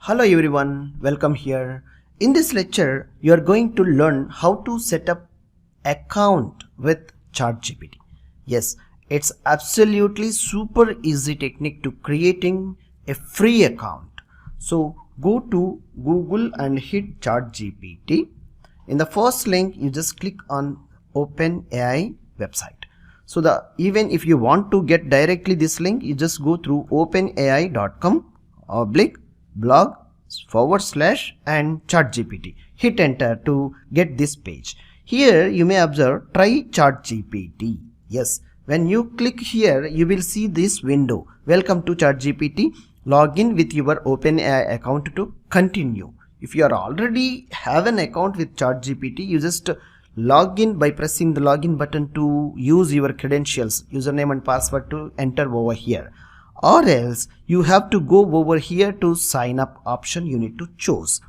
Hello everyone, welcome here. In this lecture, you are going to learn how to set up account with ChatGPT. Yes, it's absolutely super easy technique to creating a free account. So go to Google and hit ChatGPT. In the first link, you just click on OpenAI website. So even if you want to get directly this link, you just go through openai.com/blog/ and ChatGPT. Hit enter to get this page. Here you may observe try ChatGPT. Yes, when you click here, you will see this window. Welcome to ChatGPT. Log in with your OpenAI account to continue. If you are already have an account with ChatGPT, you just log in by pressing the login button to use your credentials, username and password to enter over here. Or else you have to go over here to sign up option you need to choose.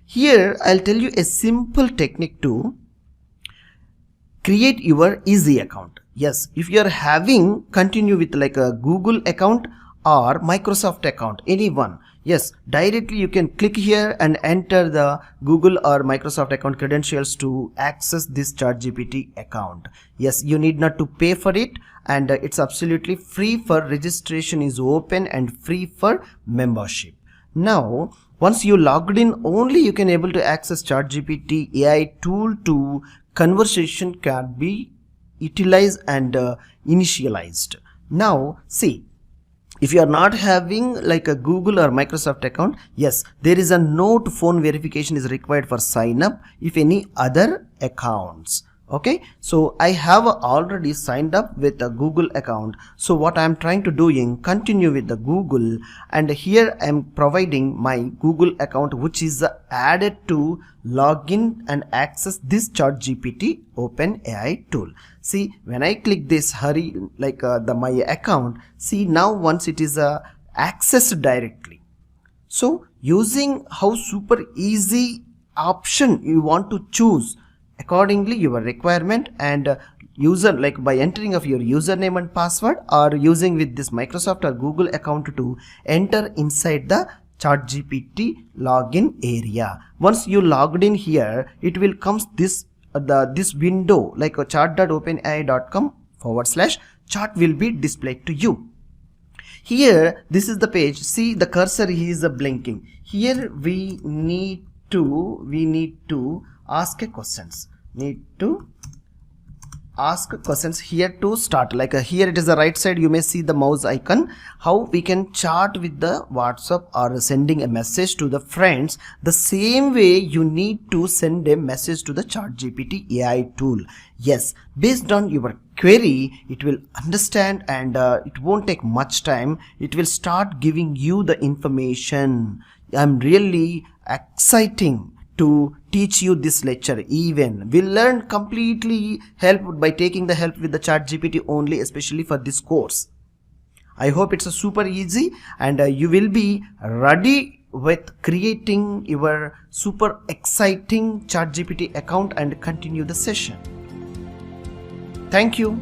Here I'll tell you a simple technique to create your easy account. Yes, if you are having continue with like a Google account or Microsoft account, anyone, yes, directly you can click here and enter the Google or Microsoft account credentials to access this ChatGPT account. Yes, you need not to pay for it, and it's absolutely free. For registration is open and free for membership. Now once you logged in, only you can able to access ChatGPT AI tool to conversation can be utilized and initialized. Now see, if you are not having like a Google or Microsoft account, yes, there is a note phone verification is required for sign up if any other accounts. Okay, so I have already signed up with a Google account. So what I am trying to do is continue with the Google, and here I am providing my Google account which is added to login and access this ChatGPT OpenAI tool. See, when I click this hurry like my account, see now once it is accessed directly. So using how super easy option you want to choose accordingly your requirement, and user like by entering of your username and password, or using with this Microsoft or Google account to enter inside the ChatGPT login area. Once you logged in here, it will comes this this window like a chat.openai.com/chat will be displayed to you. Here this is the page. See the cursor is blinking. Here we need to ask a questions. Here to start, like here it is the right side, you may see the mouse icon. How we can chat with the WhatsApp or sending a message to the friends, the same way you need to send a message to the ChatGPT AI tool. Yes, based on your query, it will understand, and it won't take much time. It will start giving you the information. I'm really exciting to teach you this lecture. Even we learned completely help by taking the help with the ChatGPT only, especially for this course. I hope it's a super easy, and you will be ready with creating your super exciting ChatGPT account and continue the session. Thank you.